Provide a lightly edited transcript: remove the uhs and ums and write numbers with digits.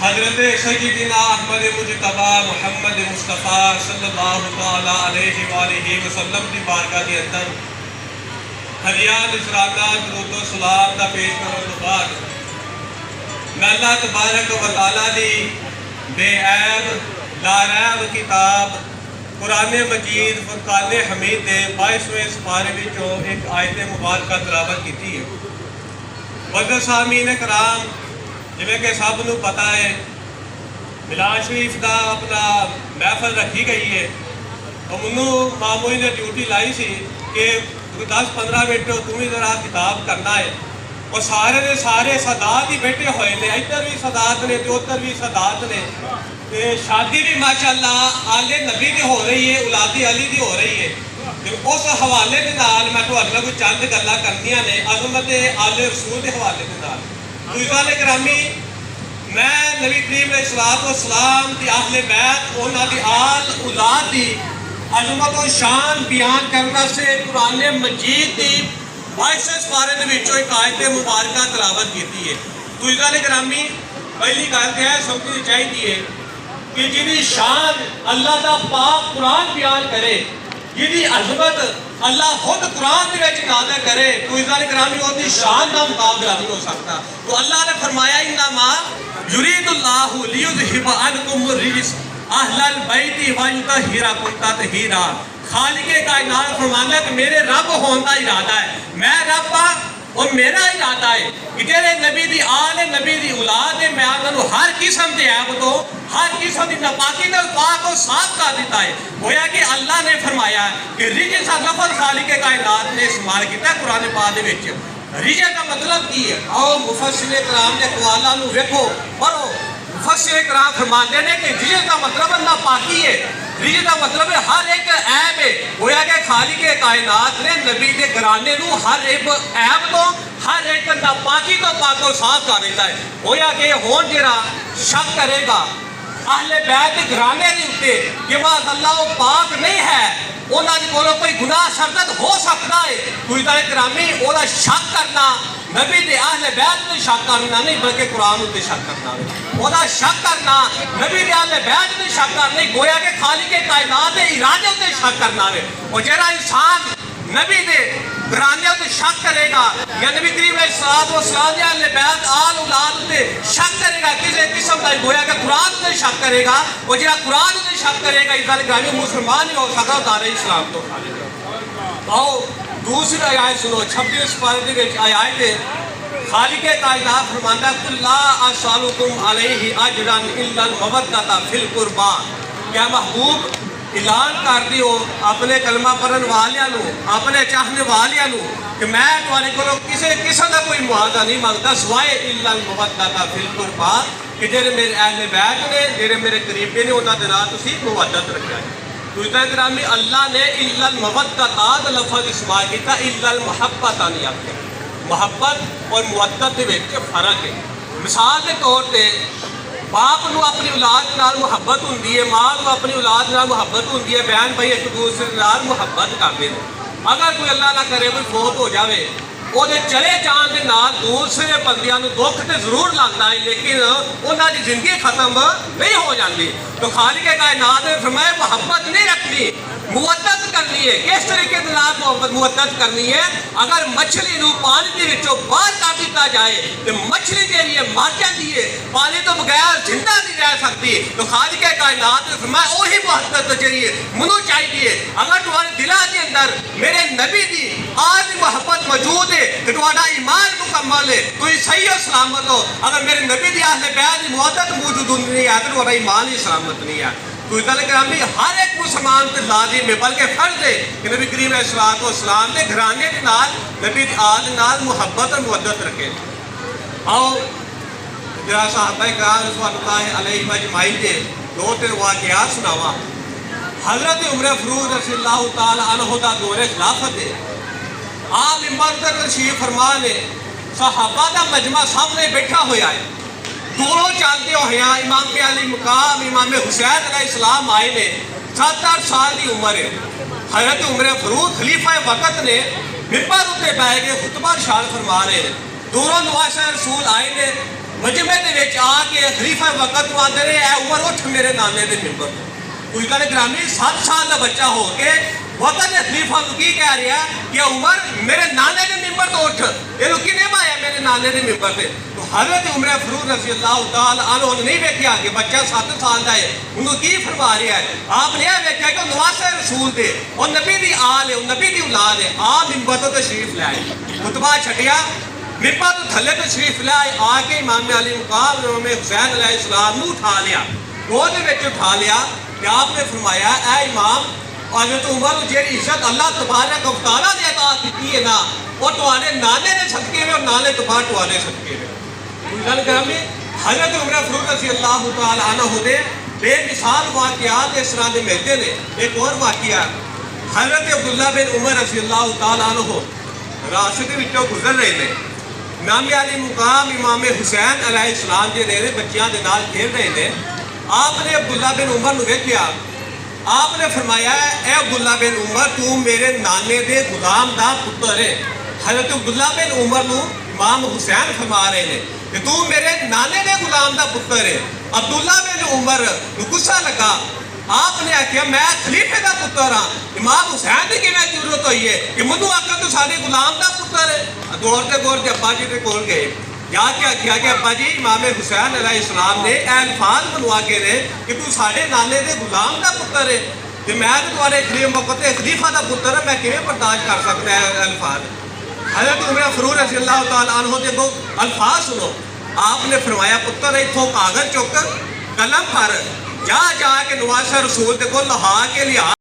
حضرت سیدنا احمد مجتبی محمد مصطفیٰ صلی اللہ تعالیٰ علیہ وآلہ وسلم دی بارگاہ کے اندر ہدیہ نذرانہ درود و سلام دا پیش کرنے تو بعد میں اللہ تبارک و تعالیٰ دی بے عیب لاریب کتاب قرآن مجید فرقان حمید دے 22ویں سپارے وچوں ایک آیت مبارکہ تلاوت کی ہے۔ معزز سامعین کرام، جویں کہ سب نوں پتہ ہے میلاد شریف دا اپنا محفل رکھی گئی ہے، تو منوں ماموئی نے ڈیوٹی لائی سی کہ 10-15 منٹ تمہیں ذرا خطاب کرنا ہے، اور سارے دے سارے سادات ہی بیٹھے ہوئے نے، ادھر بھی سادات نے تے ادھر بھی سادات نے، شادی بھی ماشاءاللہ آل نبی دی ہو رہی ہے، اولاد علی دی ہو رہی ہے۔ اس حوالے دے نال میں تو اگلا کوئی چند گلاں کرنیاں نے عظمت آل رسول دے حوالے دے نال۔ دوستان گرامی، میں نبی کریم علیہ الصلوۃ والسلام دی اہل بیت انہاں دی آل اولاد دی عظمت و شان بیان کرنا سے قرآن مجید دی 22 سپارے دے وچوں ایک آیت مبارکہ تلاوت کیتی ہے۔ دوستان گرامی، پہلی گل تے ہے سمجھنی چاہیے کہ جنی شان اللہ دا پاک قرآن بیان کرے، جنی عظمت اللہ خود قرآن دے وچ نازل کرے، تو عزیزان گرامی وہ دی شان دا مقابلہ نہیں ہو سکتا۔ تو اللہ نے فرمایا انما یرید اللہ لیذھب عنکم الرجس اہل البیت ویطہرکم تطہیرا۔ خالق کائنات فرماتا ہے کہ میرے رب ہون دا ارادہ ہے، میں رب ہاں اور میرا ارادہ ہے کہ جڑے نبی دی آل نبی دی اولاد ہے، میں انہاں ہر قسم دے عیب تو ہر قسم دی ناپاکی تو پاک و صاف کر دیتا ہے۔ گویا کہ اللہ نے فرمایا کہ رجس کا لفظ خالق کائنات نے استعمال کیتا ہے قرآن پاک دے وچ۔ رجس کا مطلب کی ہے؟ آؤ مفسر کرام دے اقوالاں نوں ویکھو، پڑھو۔ مفسر کرام فرماتے ہیں کہ رجس کا مطلب ناپاکی ہے، رجس کا مطلب ہے ہر ایک عیب ہے۔ گویا کہ خالق کائنات نے نبی دے گھرانے نوں ہر ایک عیب تو ہر ایک ناپاکی تو پاک و صاف کر دیتا ہے۔ گویا کہ ہون جڑا شک کرے گا اہل بیت دے گھرانے دے اوتے کہ معاذ اللہ وہ پاک نہیں ہے، انہاں دے کولوں کوئی گناہ شرکت ہو سکتا ہے، کوئی طرح گرامی اولا شک کرنا نبی دے اہل بیت تے شک کرنا نہیں بلکہ قرآن تے شک کرنا ہے۔ اولا شک کرنا نبی دے اہل بیت تے شک کرنا نہیں، گویا کہ خالق کائنات دے ارادے تے شک کرنا ہے۔ اور جڑا انسان نبی دے گھرانے تے شک کرے گا یا نبی کریم علیہ الصلوۃ والسلام دے اہل بیت آل اولاد تے شک کرے گا کسی قسم دا، گویا کہ قرآن تے شک کرے گا، اور جڑا قرآن تے شک کرے گا اس گرامی مسلمان ہی ہو سکتا دار اسلام تو خارج۔ آؤ دوسری آیت سنو، 26 سپارے دے وچ آیت ہے خالق کائنات فرماندا ہے قل لا اسالکم علیہ اجرا الا المودۃ فی القربى۔ کیا محبوب اعلان کر دیو اپنے کلمہ پڑھن والیاں نو، اپنے چاہنے والیاں نو کہ میں تواڈے کولوں کسی قسم دا کوئی معاوضہ نہیں مانگدا سوائے الا المودۃ فی القربى، کہ جڑے میرے اہل بیت نے، جڑے میرے قریبی نے، انہاں دے نال تسی مودت رکھیا ہے۔ دوستان گرامی، اللہ نے الا المودۃ لفظ استعمال کیتا، الا المحبۃ نہیں آکھیا۔ محبت اور مودت دے وچ فرق ہے۔ مثال کے طور تے باپ نو اپنی اولاد نال محبت ہوندی ہے، ماں نو اپنی اولاد نال محبت ہوندی ہے، بہن بھائی ایک دوسرے نال محبت کرتے ہیں۔ اگر کوئی اللہ نہ کرے کوئی فوت ہو جاوے، وہ چلے جان دے نال دوسرے بندیاں نو دکھ تے ضرور لگتا ہے، لیکن انہاں دی زندگی ختم نہیں ہو جاندی۔ تو خالق کائنات نے فرمایا محبت نہیں رکھنی، مودت کرنی ہے۔ کس طریقے کے نال مودت کرنی ہے؟ اگر مچھلی نو پانی دے وچوں باہر کر دیتا جائے تو مچھلی جیڑی ہے مر جاتی ہے، پانی تو بغیر زندہ نہیں رہ سکتی۔ تو خالق کائنات نے فرمایا وہی محبت جیڑی ہے منو چاہیے، اگر تمہارے دلاں دے اندر میرے نبی دی آج محبت موجود ہے کہ تمہارا ایمان مکمل ہے، کوئی صحیح و سلامت ہو۔ اگر میرے نبی دی اہل بیت دی محبت موجود نہیں ہے تو تمہارا ایمان ہی سلامت نہیں ہے۔ تو اس گرامی ہر ایک مسلمان تے لازم ہے بلکہ فرض ہے کہ نبی کریم علیہ الصلوۃ والسلام دے گھرانے دے نال نبی دی آل نال محبت اور مودت رکھے۔ آؤ جڑا صحابہ کرام رضوان اللہ علیہم اجمعین دے دو تین واقعات سناواں۔ حضرت عمر فاروق رضی اللہ تعالی عنہ دا دور خلافت ہے، آپ ممبر تے تشریف فرما نے، صحابہ دا مجمع سامنے بیٹھا ہویا ہے، دوروں چلتے ہوئے امام کے علی مقام امام حسین علیہ السلام آئے نے، 7-8 سال کی عمر ہے۔ حضرت عمر فاروق خلیفہ وقت نے ممبر اتنے بیٹھ کے خطبہ ارشاد فرما رہے ہیں، دوروں نواسہ رسول آئے نے، مجمع دے وچ آ کے خلیفہ وقت نوں آندے نے اے عمر اٹھ میرے نانے دے ممبر تو کوئی کہے گرامی 7 سال دا بچہ ہو کے وقت دے خلیفہ نوں کی کہہ رہا ہے کہ عمر میرے نانے دے ممبر تو اٹھ یہ لوگ کی نہیں پایا میرے نانے دے ممبر تے تو حضرت عمر فاروق رضی اللہ تعالی عنہ نے نہیں ویکھیا کہ بچہ 7 سال دا ہے انہوں کی فرما رہا ہے آپ نے یہ ویکھیا کہ نواسے رسول دے اور نبی دی آل ہے نبی دی اولاد ہے آپ ممبر تو تشریف لے آئے خطبہ چھٹیا ممبر تو تھلے تشریف لے آئے آ کے امام علی مقام امام حسین علیہ السلام نو اٹھا لیا گود وچ اٹھا لیا کہ آپ نے فرمایا اے امام حضرت عمر جیڑی عزت اللہ تبارک و تعالیٰ نے عطا کی ہے نا وہ تمہارے نانے نے صدقے میں اور نانے تو بعد تمہارے صدقے میں گل کرامی حضرت عمر فاروق رضی اللہ تعالی عنہ دے بے مثال واقعات اس طرح دے ملتے نے ایک اور واقعہ حضرت عبداللہ بن عمر رضی اللہ تعالی عنہ راستے وچوں گزر رہے نے امام علی مقام امام حسین علیہ السلام جے نے بچیاں دے نال کھیل رہے نے آپ نے عبداللہ بن عمر نو ویکھیا آپ نے فرمایا اے عبداللہ بن عمر تو میرے نانے دے غلام دا پتر ہے حضرت عبداللہ بن عمر نو امام حسین فرما رہے ہیں کہ تو میرے نانے دے غلام دا پتر ہے عبداللہ بن عمر نو غصہ لگا آپ نے آخیا میں خلیفے دا پتر ہاں امام حسین دی کیویں ضرورت ہوئی ہے کہ منو آخر تو سارے غلام دا پتر ہے دوڑتے ابا جی دے کول گئے یا کیا کیا کہ ابا جی امام حسین علیہ السلام نے اے الفاظ منوا کے نے کہ تو ساڑھے نانے دے غلام دا پتر ہے کہ میں تو تمہارے خلیفہ دا پتر ہے میں کیویں برداشت کر سکتا ہے الفاظ حضرت عمر فاروق رضی اللہ تعالی عنہ دے دو الفاظ سنو آپ نے فرمایا پتر اتھوں کاغذ چک قلم پر جا کے نواسہ رسول دے کو لہا کے لیا